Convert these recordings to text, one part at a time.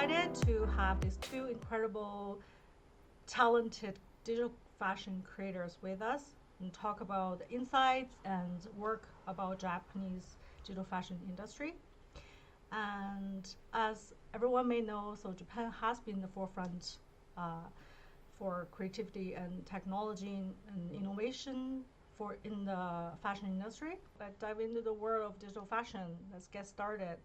excited to have these two incredible, talented digital fashion creators with us and talk about the insights and work about Japanese digital fashion industry. And as everyone may know, so Japan has been the forefront uh, for creativity and technology and innovation for in the fashion industry. Let's dive into the world of digital fashion. Let's get started.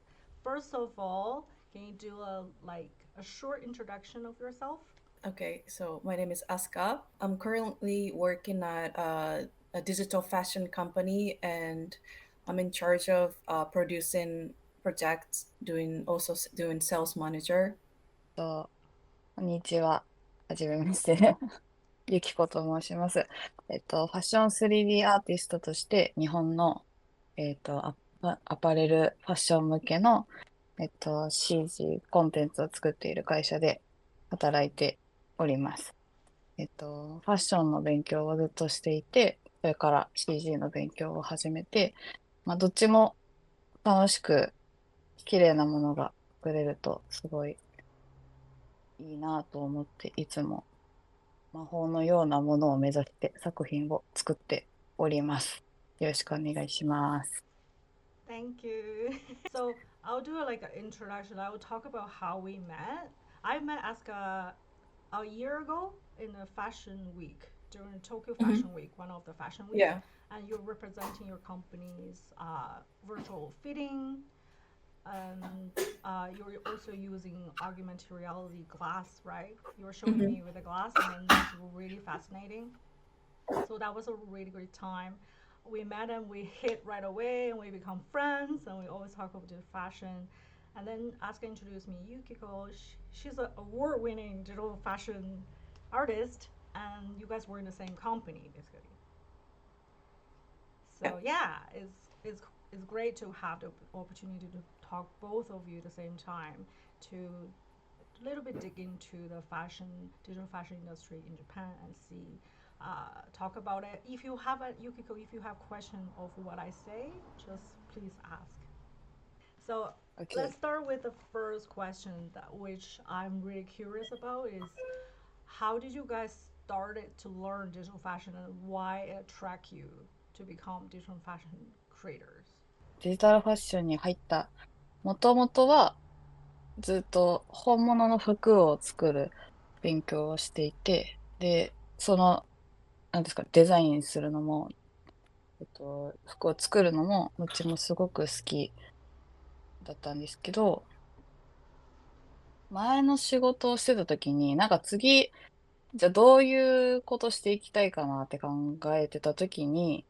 First of all, can you do a short introduction of yourself? Okay, so my name is Aska. I'm currently working at a digital fashion company, and I'm in charge of producing projects, doing sales manager. こんにちは。はじめまして。ゆきこと申します。ファッション 3D アーティストとして日本の、アパレルファッション向けの、CG コンテンツを作っている会社で働いております。ファッションの勉強をずっとしていて、それから CG の勉強を始めて、どっちも楽しく綺麗なものが作れるとすごいいいなと思っていつも魔法のようなものを目指して作品を作っております。よろしくお願いします。Thank you. So I'll do like an introduction. I will talk about how we met. I met Aska a year ago in a fashion week during Tokyo Mhm. Fashion Week, one of the fashion week, Yeah. and you're representing your company's virtual fitting, and you're also using augmented reality glass, right? You were showing Hmm. me with the glass, and that's really fascinating. So that was a really great time. We met and we hit right away, and we become friends, and we always talk about the fashion. And then Asuka introduced me Yukiko. She's an award-winning digital fashion artist, and you guys were in the same company basically. Yeah. So yeah, it's great to have the opportunity to talk both of you at the same time to a little bit dig into the fashion digital fashion industry in Japan and see talk about it. If you have a Yukiko, if you have question of what I say, just please ask. So let's OK。start with the first question that which I'm really curious about is how did you guys started to learn digital fashion and why it attract you to become digital fashion creators? デジタルファッションに入った。もともとはずっと本物の服を作る勉強をしていて、で、なんですか、デザインするのも、服を作るのも、どっちもすごく好きだったんですけど、前の仕事をしてた時に、なんか次、じゃあどういうことしていきたいかなって考えてた時に、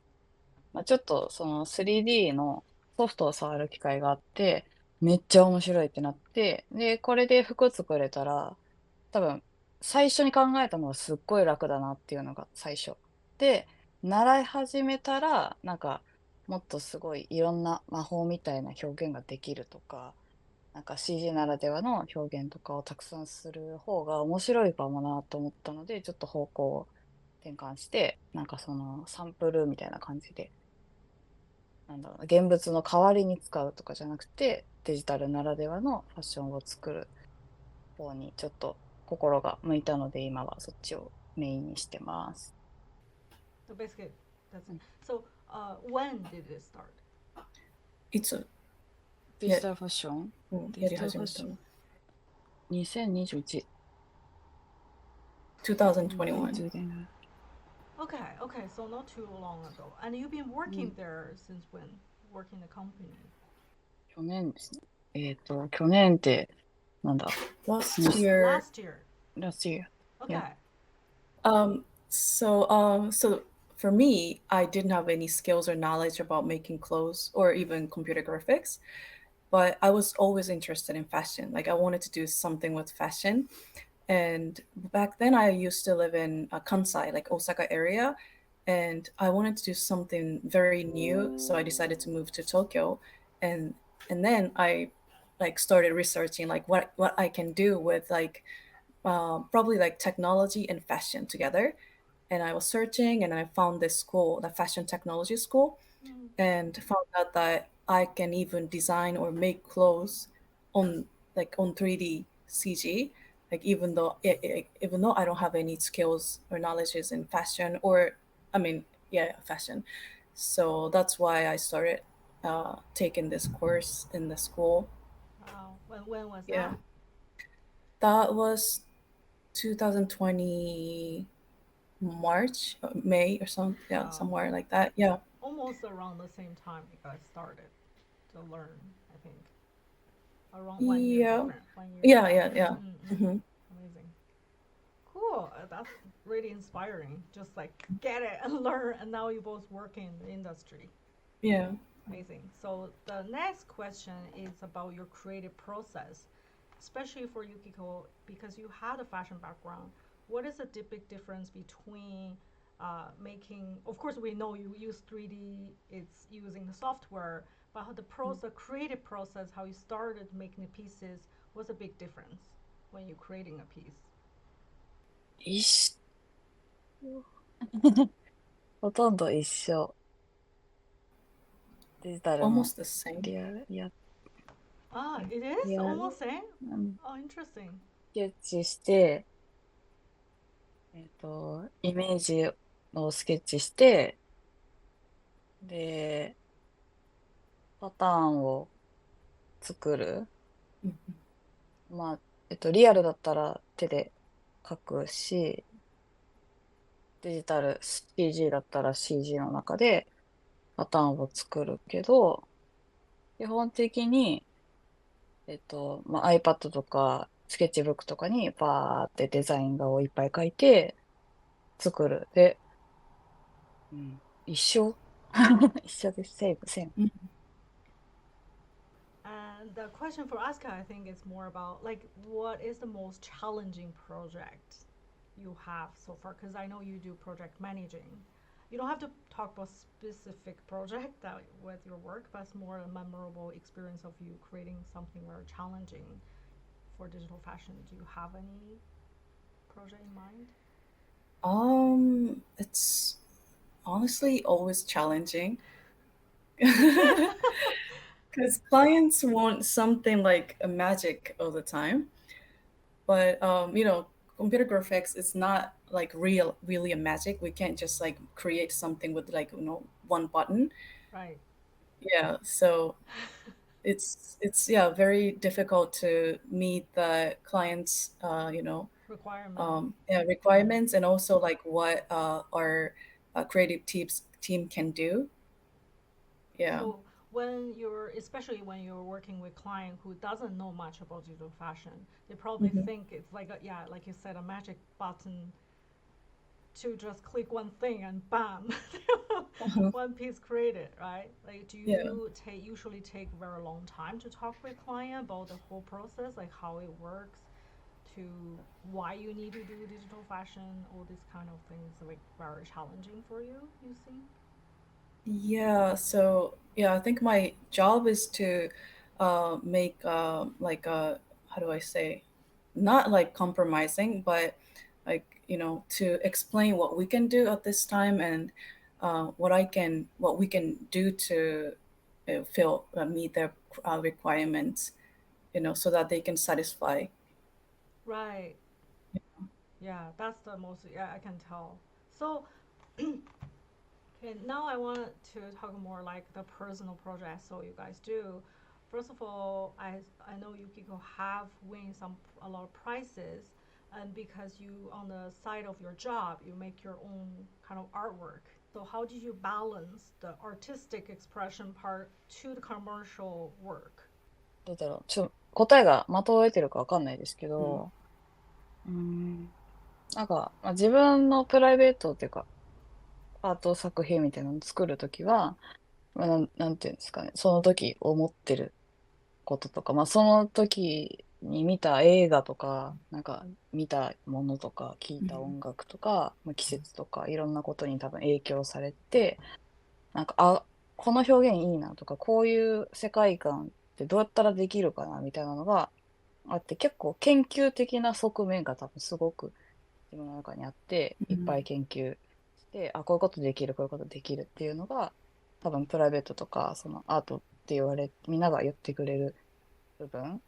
ちょっとその 3D のソフトを触る機会があって、めっちゃ面白いってなって、で、これで服作れたら、多分、最初に考えたのはすっごい楽だなっていうのが最初。で、習い始めたら、なんか、もっとすごいいろんな魔法みたいな表現ができるとか、なんか CG ならではの表現とかをたくさんする方が面白いかもなと思ったので、ちょっと方向を転換して、なんかそのサンプルみたいな感じで、なんだろうな、現物の代わりに使うとかじゃなくて、デジタルならではのファッションを作る方にちょっと心が向いたので、今はそっちをメインにしてます。So basically, that's う it. ん。 So when did it start? いつや、デジタルファッションデやりジタルフ始めたの？ァッション ?2021。2021. 2020年。Okay, okay, so not too long ago. And you've been うん。working there since when? Working the company? 去年ですね。去年ってなんだ Last に year. Last year. last year. Yeah. Okay. So for me, I didn't have any skills or knowledge about making clothes or even computer graphics, but I was always interested in fashion. Like I wanted to do something with fashion. And back then, I used to live in Kansai, like Osaka area, and I wanted to do something very new. So I decided to move to Tokyo, and then I like started researching like what I can do with like probably like technology and fashion together. And I was searching, and I found this school, the fashion technology school, Mm. and found out that I can even design or make clothes on on 3D. CG. Like even though I don't have any skills or knowledges in fashion, or I mean, yeah, fashion. So that's why I started taking this course in the school. Wow. When was Yeah, that? that was 2020 March, May or some, yeah, Wow. somewhere like that. Yeah, Almost around the same time you guys started to learn, I think. Around 1 year yeah, different. 1 year. yeah, yeah, yeah. Mm-mm. Hmm. Amazing. Cool. That's really inspiring. Just like get it and learn, and now you both work in the industry. Yeah. Amazing. So the next question is about your creative process, especially for Yukiko because you had a fashion background. What is the big difference between making? Of course, we know you use 3D. It's using the software, but how the process, creative process, how you started making the pieces, was a big difference when you're creating a piece. 一緒。ほとんど一緒。デジタルの Almost the same. リアル、いや、Ah, it is リアル、almost same. うん、Oh, interesting. スケッチして、イメージをスケッチして、で、パターンを作る。Mhm. まあ、リアルだったら手で書くし、デジタル、CG だったら CG の中でパターンを作るけど、基本的に、まあ、iPad とか、スケッチブックとかにバーってデザイン画をいっぱい描いて作る。で、うん、一緒一緒です。セーブ、セーブ。Mhm. And the question for Asuka, I think, is more about like what is the most challenging project you have so far? Because I know you do project managing. You don't have to talk about specific project that with your work, but it's more a memorable experience of you creating something very challenging for digital fashion. Do you have any project in mind? It's honestly always challenging because clients want something like a magic all the time. But computer graphics is not like really a magic. We can't just like create something with like one button. Right. Yeah, so it's yeah very difficult to meet the clients Requirement. yeah, requirements, and also like what our creative team can do. Yeah. So when you're, especially when you're working with client who doesn't know much about digital fashion, they probably Hmm. think it's like a, yeah, like you said, a magic button to just click one thing and bam, Uh-huh. one piece created, right? Like, do Yeah. you usually take a very long time to talk with client about the whole process, like how it works, to why you need to do digital fashion, all these kind of things, like very challenging for you, you think? Yeah, so yeah, I think my job is to make like how do I say, not like compromising, but like to explain what we can do at this time, and what we can do to fill meet their requirements, so that they can satisfy. Right. Yeah, that's the most, yeah, I can tell. So, okay, now I want to talk more like the personal projects so you guys do. First of all, I know Yukiko have win a lot of prizes, and because you on the side of your job you make your own kind of artwork. So how did you balance the artistic expression part to the commercial work? どうだろう。答えが的を得てるかわかんないですけ Mm. ど、なんか、まあ、自分のプライベートっていうか、アート作品みたいなのを作るときは、まあ、なんていうんですかね、その時思ってることとか、まあ、その時に見た映画とか、なんか見たものとか、聞いた Mhm. 音楽とか、まあ、季節とか、いろんなことに多分影響されて、なんか、あ、この表現いいなとか、こういう世界観ってどうやったらできるかなみたいなのがあって、結構研究的な側面が多分すごく自分の中にあって、いっぱい Mhm. 研究して、あ、こういうことできる、こういうことできるっていうのが、多分プライベートとか、そのアートって言われ、みんなが言ってくれる部分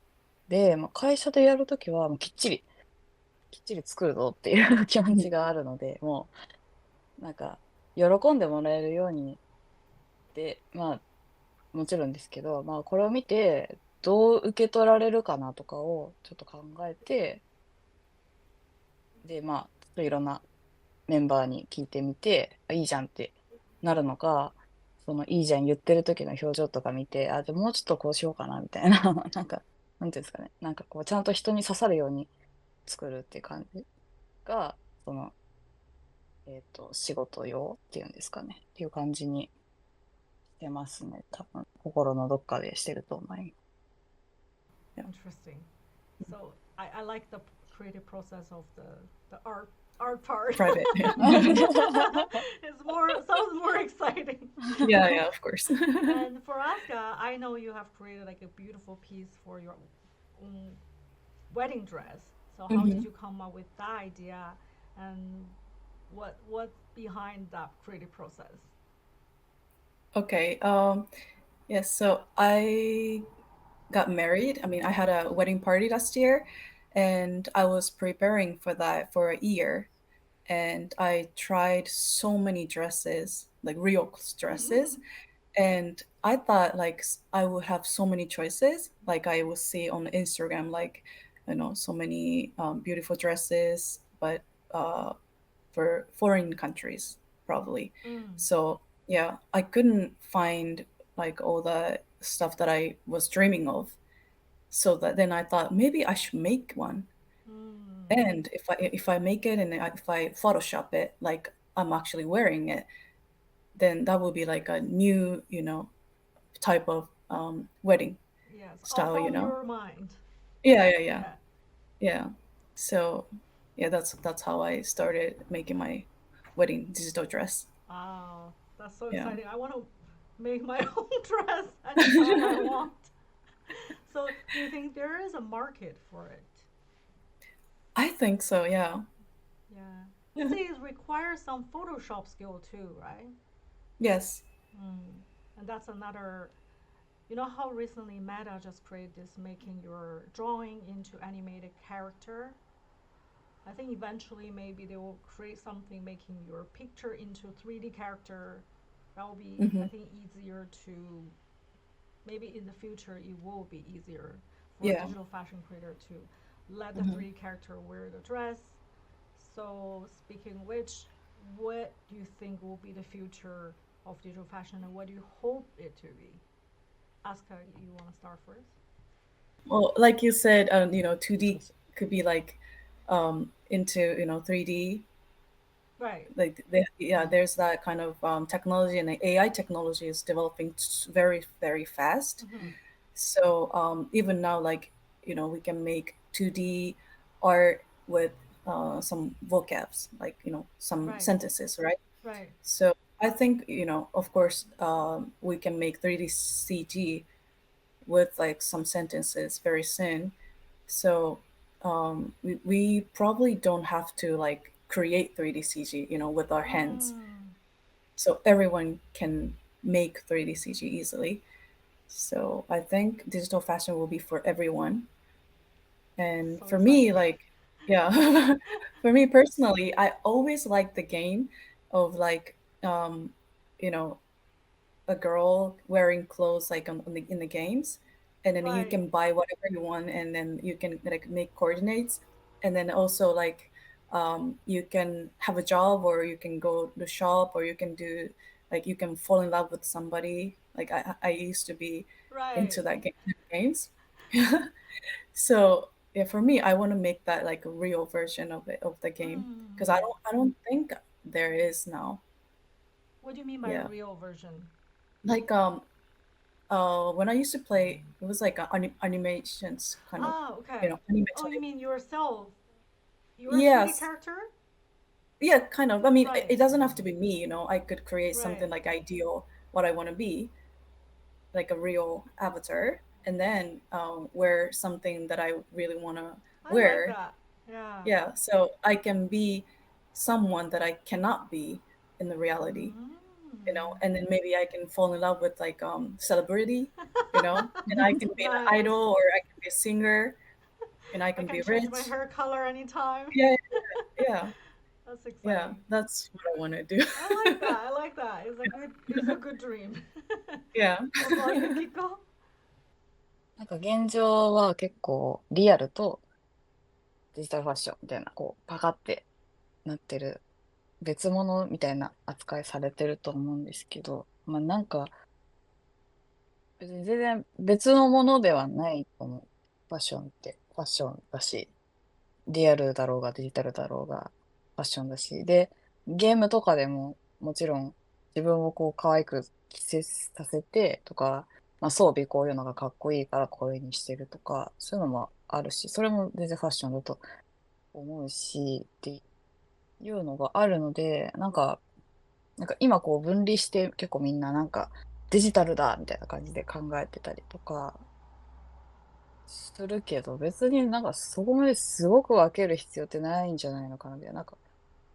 で、まあ、会社でやるときはもうきっちり作るぞっていう気持ちがあるので、もうなんか喜んでもらえるようにで、まあもちろんですけど、まあこれを見てどう受け取られるかなとかをちょっと考えて、で、まあちょっといろんなメンバーに聞いてみて、あいいじゃんってなるのか、そのいいじゃん言ってる時の表情とか見て、あ、じゃあもうちょっとこうしようかなみたいな、なんか、なんていうんですかね、なんかこうちゃんと人に刺さるように作るっていう感じが、その、仕事用っていうんですかね、っていう感じにしてますね。多分、心のどっかでしてると思います。Yeah. Interesting. So I like the creative process of the art part. Private. It's more sounds more exciting. Yeah, yeah, of course. And for Asuka, I know you have created like a beautiful piece for your own wedding dress. So how did Mhm. you come up with that idea, and what's behind that creative process? Okay. Yes, so I got married. I mean, I had a wedding party last year, and I was preparing for that for a year. And I tried so many dresses, like real dresses, and I thought like I would have so many choices. Like I would see on Instagram, like so many beautiful dresses, but uh, for foreign countries, probably. Mm, So yeah, I couldn't find like all the stuff that I was dreaming of. So that then I thought maybe I should make one. mm. And if I make it and if I Photoshop it like I'm actually wearing it, then that will be like a new, type of wedding Yes, all style, from your mind. Yeah, yeah, yeah, Yeah. yeah. So yeah, that's how I started making my wedding digital dress. Wow, that's so Yeah. exciting. I want to make my own dress anytime I want. So, do you think there is a market for it? I think so, yeah. Yeah. It says requires some Photoshop skill too, right? Yes. Mm. And that's another. You know how recently Meta just created this making your drawing into animated character? I think eventually maybe they will create something making your picture into 3D character. That will be, I Hmm. think, easier to maybe in the future it will be easier for a Yeah. digital fashion creator to let the Hmm. 3D character wear the dress. So speaking which, what do you think will be the future of digital fashion and what do you hope it to be? Asuka, you want to start first? Well, like you said, 2D could be like into 3D. Right. Like yeah, there's that kind of technology, and the AI technology is developing very, very fast. Mm-hmm. So even now, like we can make 2D art with some vocabs, like some Right. sentences, right? Right. So I think of course, we can make 3D CG with like some sentences very soon. So we probably don't have to like create 3D CG, with our hands. Mm. So everyone can make 3D CG easily. So I think digital fashion will be for everyone. And So for me, exciting. like, yeah, for me personally, I always like the game of like, you know, a girl wearing clothes like in the games, and then you Right. can buy whatever you want, and then you can like make coordinates, and then also like you can have a job, or you can go to shop, or you can do like you can fall in love with somebody. Like I used to be into Right. that games. So yeah, for me, I want to make that like a real version of the game, because I Mm. don't think there is now. What do you mean by Yeah, real version? like when I used to play, it was like animations kind of, Ah, okay. Oh, you animatory. mean yourself? You're a 3D Yes, character? yeah, kind of. I mean, it Right. doesn't have to be me. I could create something Right. like ideal, what I want to be, like a real avatar, and then wear something that I really want to I like wear. that. Yeah. Yeah, so I can be someone that I cannot be in the reality. Mm. you know, and then maybe I can fall in love with like celebrity, you know, and I can be an Nice. idol or I can be a singer and I I can can be change my rich. hair color anytime. Yeah, yeah, That's yeah. exciting. That's what I want to do. I like that. I like that. It's a good dream. Yeah. What about you, Kiko? なんか現状は結構リアルとデジタルファッションみたいな、こう、パカってなってる別物みたいな扱いされてると思うんですけど、まあなんか別に全然別のものではないと思う。ファッションってファッションだし、リアルだろうがデジタルだろうがファッションだし、で、ゲームとかでももちろん自分をこう可愛く着せさせてとか、まあ、装備こういうのがかっこいいからこういう風にしてるとか、そういうのもあるし、それも全然ファッションだと思うしっていうのがあるので、なんか今こう分離して結構みんななんかデジタルだみたいな感じで考えてたりとかするけど、別になんかそこまですごく分ける必要ってないんじゃないのかなみたいな。なんか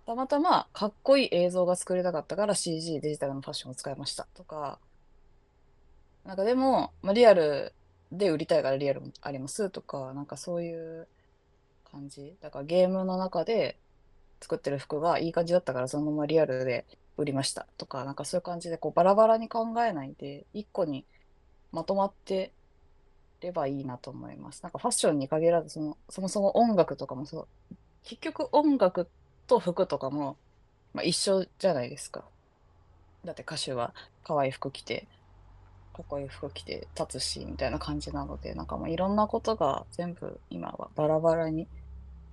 たまたまかっこいい映像が作りたかったから CG デジタルのファッションを使いましたとか、なんかでも、まあ、リアルで売りたいからリアルもありますとか、なんかそういう感じ。だからゲームの中で作ってる服がいい感じだったからそのままリアルで売りましたとか、なんかそういう感じでこうバラバラに考えないで、一個にまとまってればいいなと思います。なんかファッションに限らず、そもそも音楽とかもそう、結局音楽と服とかも、まあ、一緒じゃないですか。だって歌手は可愛い服着て、かっこいい服着て立つし、みたいな感じなので、なんかまあいろんなことが全部今はバラバラに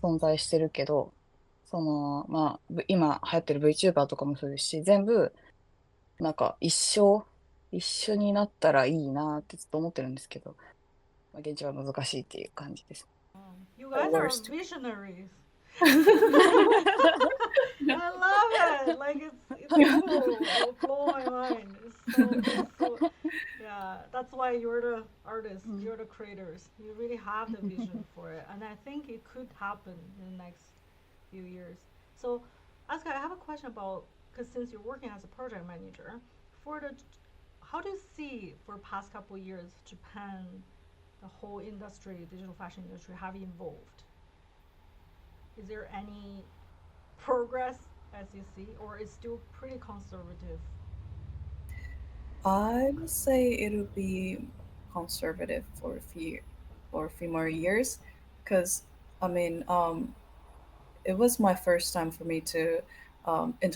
存在してるけど、まあ、今流行ってる VTuber とかもそうですし、全部、なんか一緒になったらいいなってずっと思ってるんですけど、まあ、現地は難しいっていう感じです。You The guys are worst. visionaries. I love it. Like it's cool. It'll blow my mind. It's so yeah. That's why you're the artists. うん You're the creators. You really have the vision for it, and I think it could happen in the next few years. So, Asuka, I have a question about because since you're working as a project manager, for the how do you see for past couple years Japan, the whole industry, digital fashion industry, have evolved? Is there any progress as you see, or is still pretty conservative? I would say it'll be conservative for a few more years, because I mean, it was my first time for me to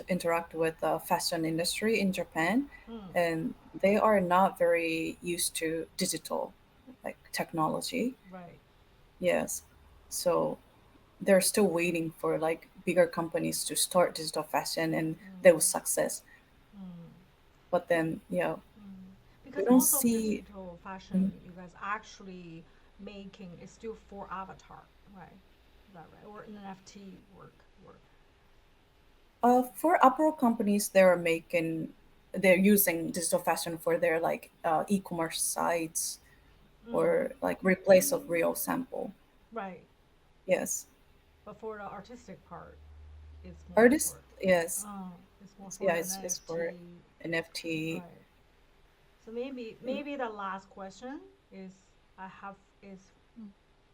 interact with the fashion industry in Japan, Hmm. and they are not very used to digital, like technology. Right. Yes, so they're still waiting for like bigger companies to start digital fashion and they will Mm. success. Mm. But then, yeah, Mm. we Because don't most of the see. digital fashion Mhm. you guys actually making is still for avatar, right? Is that right? Or NFT work. For apparel companies, they're using digital fashion for their like e-commerce sites Mm. or like replace of real sample. Right. Yes, But for the artistic part, it's more artists. for Yes, it's more for yeah, the it's for NFT. NFT. Right. So maybe the last question is I have is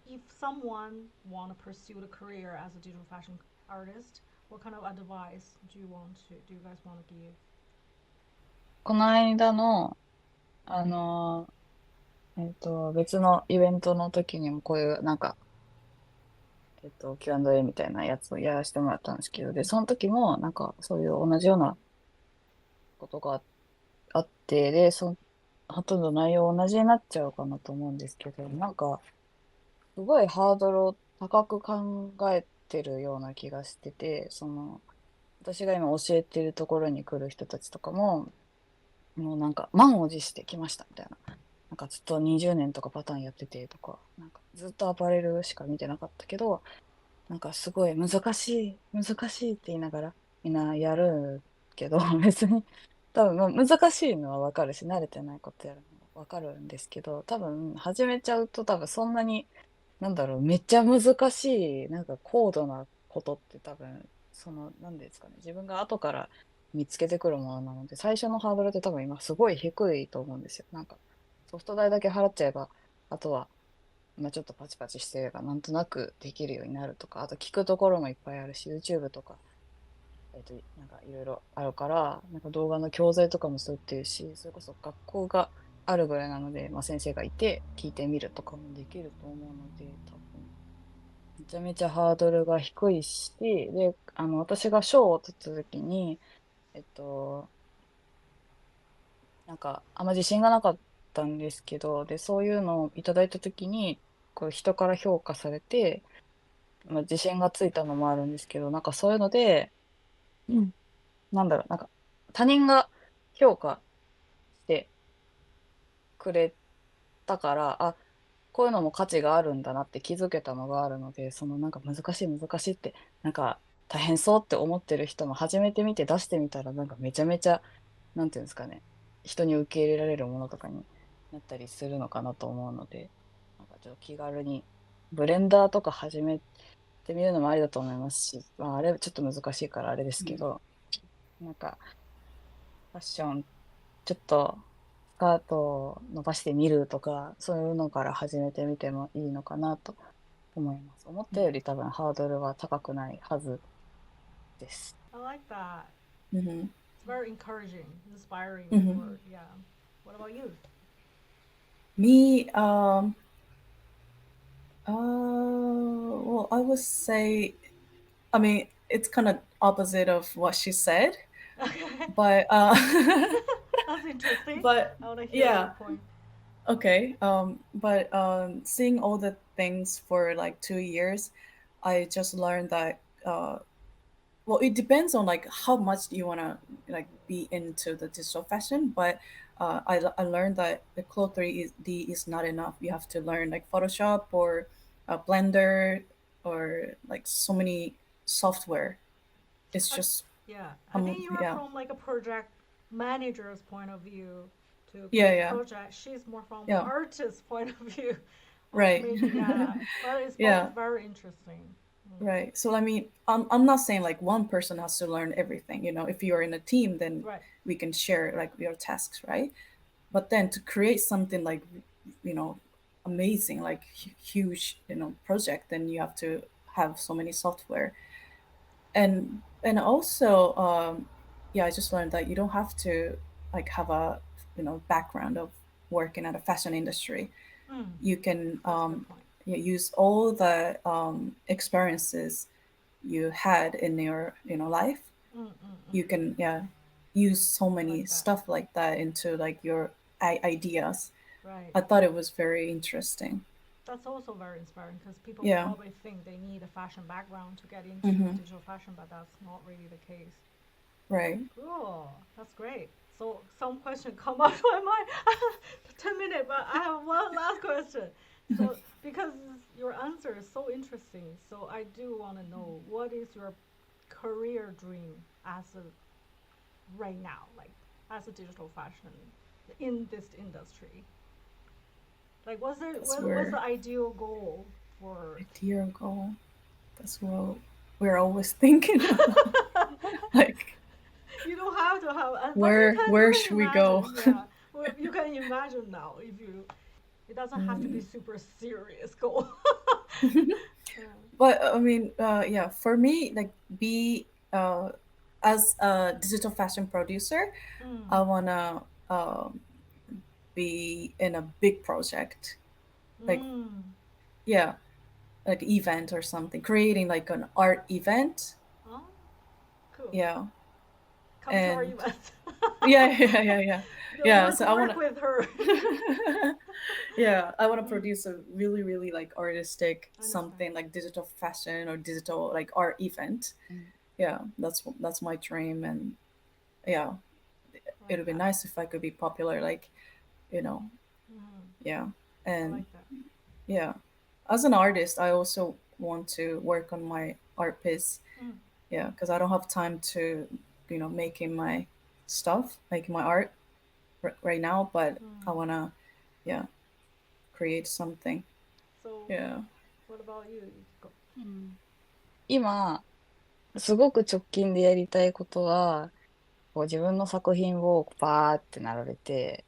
if someone want to pursue the career as a digital fashion artist, what kind of advice do you guys want to give? この間の、別のイベントの時にもこういうなんか、Q&A みたいなやつをやらせてもらったんですけど、で、その時もなんかそういう同じようなことがあって、で、ほとんど内容同じになっちゃうかなと思うんですけど、なんか、すごいハードルを高く考えてるような気がしてて、私が今教えてるところに来る人たちとかも、もうなんか満を持してきましたみたいな。なんかずっと20年とかパターンやっててとか、なんかずっとアパレルしか見てなかったけど、なんかすごい難しいって言いながらみんなやるけど、別に多分もう難しいのはわかるし、慣れてないことやるのはわかるんですけど、多分始めちゃうと多分そんなに、なんだろう、めっちゃ難しい、なんか高度なことって多分、なんですかね、自分が後から見つけてくるものなので、最初のハードルって多分今すごい低いと思うんですよ。なんかソフト代だけ払っちゃえば、あとはちょっとパチパチしてればなんとなくできるようになるとか、あと聞くところもいっぱいあるし、YouTube とか、なんかいろいろあるから、なんか動画の教材とかもそうっていうし、それこそ学校があるぐらいなので、先生がいて聞いてみるとかもできると思うので、多分めちゃめちゃハードルが低いし、で、私が賞を取った時に、えっと、なんか、あんま自信がなかったんですけど、で、そういうのをいただいた時に、こう人から評価されて、自信がついたのもあるんですけど、なんかそういうので、うん、なんだろう、なんか他人が評価してくれたから、あ、こういうのも価値があるんだなって気づけたのがあるので、そのなんか難しい難しいって、なんか大変そうって思ってる人も始めてみて出してみたら、なんかめちゃめちゃ、なんていうんですかね、人に受け入れられるものとかになったりするのかなと思うので、なんかちょっと気軽にブレンダーとか始めてみるのもありだと思いますし、あれちょっと難しいからあれですけど、なんかファッションちょっとスカートを伸ばしてみるとか、そういうのから始めてみてもいいのかなと思います。思ったより多分ハードルは高くないはずです。I like that. Mm-hmm. It's very encouraging, inspiring Mm-hmm. word. Yeah. What about you? Me, well, I would say, I mean, it's kind of opposite of what she said, Okay. but That's interesting. but I want to hear your yeah, point. okay. But seeing all the things for like 2 years, I just learned that well, it depends on like how much you want to like be into the digital fashion, but I learned that the cloth 3D is not enough. You have to learn like Photoshop or Blender or like so many software. It's I, just yeah, I think you are yeah, from like a project manager's point of view to yeah, create yeah, project. She's more from yeah, artist's point of view of right. making. Yeah, but it's both Yeah, very interesting. Mm. right. So I mean, I'm not saying like one person has to learn everything. You know, if you're in a team, then Right. we can share like your tasks, right? But then to create something like you know amazing, like huge, project, then you have to have so many software. And also yeah, I just learned that you don't have to like have a background of working at a fashion industry. Mm. You can That's a good point. yeah, use all the experiences you had in your life. Mm, mm, You mm. can, yeah, use so I many like that. stuff like that into like your ideas. Right. I thought it was very interesting. That's also very inspiring because people Yeah. probably think they need a fashion background to get into Mm-hmm. digital fashion, but that's not really the case. Right. Cool. That's great. So some question come up to my mind. 10 minutes, but I have one last question. So because your answer is so interesting, so I do want to know what is your career dream as a right now, like as a digital fashion in this industry. Like, That's what's where the ideal goal for? idea goal. That's what we're always thinking about. Like, You don't have to have, but where you can should we go? imagine. Yeah, well, you can imagine now if you. It doesn't have to be Mm. super serious goal. Yeah. But I mean, yeah, for me, like be as a digital fashion producer, Mm. I wanna be in a big project, like Mm. yeah, like event or something, creating like an art event. Oh, cool. Yeah, Come to our and event. yeah, yeah, yeah, yeah, The yeah. work So I work wanna, with her. yeah, I wanna Mm. produce a really, really like artistic I understand. something like digital fashion or digital like art event. Yeah, that's my dream, and yeah, I it like would be that. nice if I could be popular, like, you know, Mm. yeah. I And like that. yeah, as an artist, I also want to work on my art piece. Mm. Yeah, because I don't have time to, making my stuff, making my art right now, but I Mm. wanna, yeah, create something. So, Yeah. what about you?うん、今、すごく直近でやりたいことは、こう自分の作品をバーって並べて、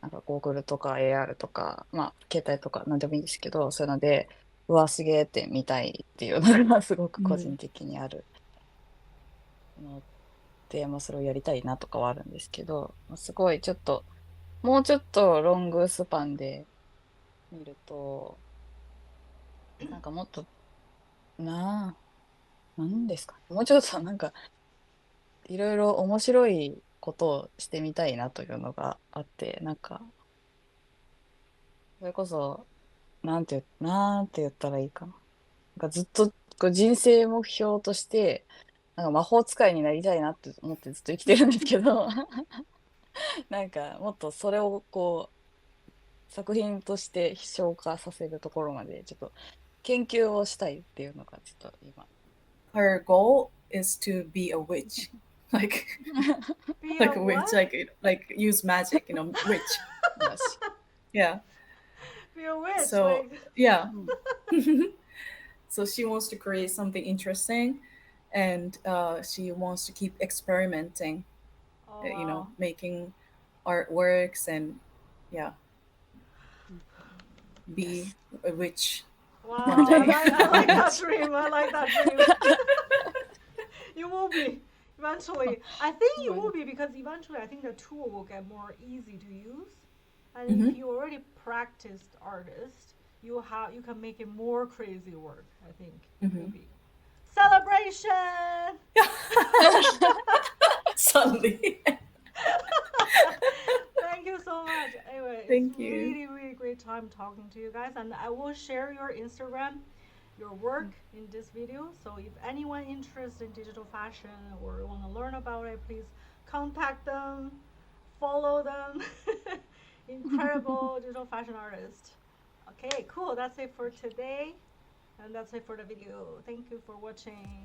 なんか Google とか AR とか、まあ、携帯とか何でもいいんですけど、そういうので、うわ、すげえって見たいっていうのがすごく個人的にあるので、まあ、それをやりたいなとかはあるんですけど、まあすごいちょっと、もうちょっとロングスパンで見ると、なんかもっと、なんですか。もうちょっとなんか、いろいろ面白いことをしてみたいなというのがあって、なんか、それこそ、なんて言ったらいいかな。なんかずっとこう人生目標として、なんか魔法使いになりたいなって思ってずっと生きてるんですけど、なんかもっとそれをこう、作品として消化させるところまで、ちょっと研究をしたいっていうのが、ちょっと今。Her goal is to be a witch. Like Be a like a witch, what? like use magic, witch. よし。Yeah. Be a witch, So like. yeah. うん。So she wants to create something interesting, and she wants to keep experimenting, Oh wow. making artworks and yeah, be Yes. a witch one Wow, day. I like that Which- dream. I like that dream. You will be eventually. I think you will be because eventually I think the tool will get more easy to use. And if Hmm. you already practiced artist, you can make it more crazy work. I think it will Hmm. be celebration. Suddenly. Thank you so much. Anyway, it's Thank you. really, really great time talking to you guys, and I will share your Instagram, your work in this video. So if anyone interested in digital fashion or want to learn about it, please contact them, follow them. Incredible digital fashion artist. Okay, cool. That's it for today, and that's it for the video. Thank you for watching.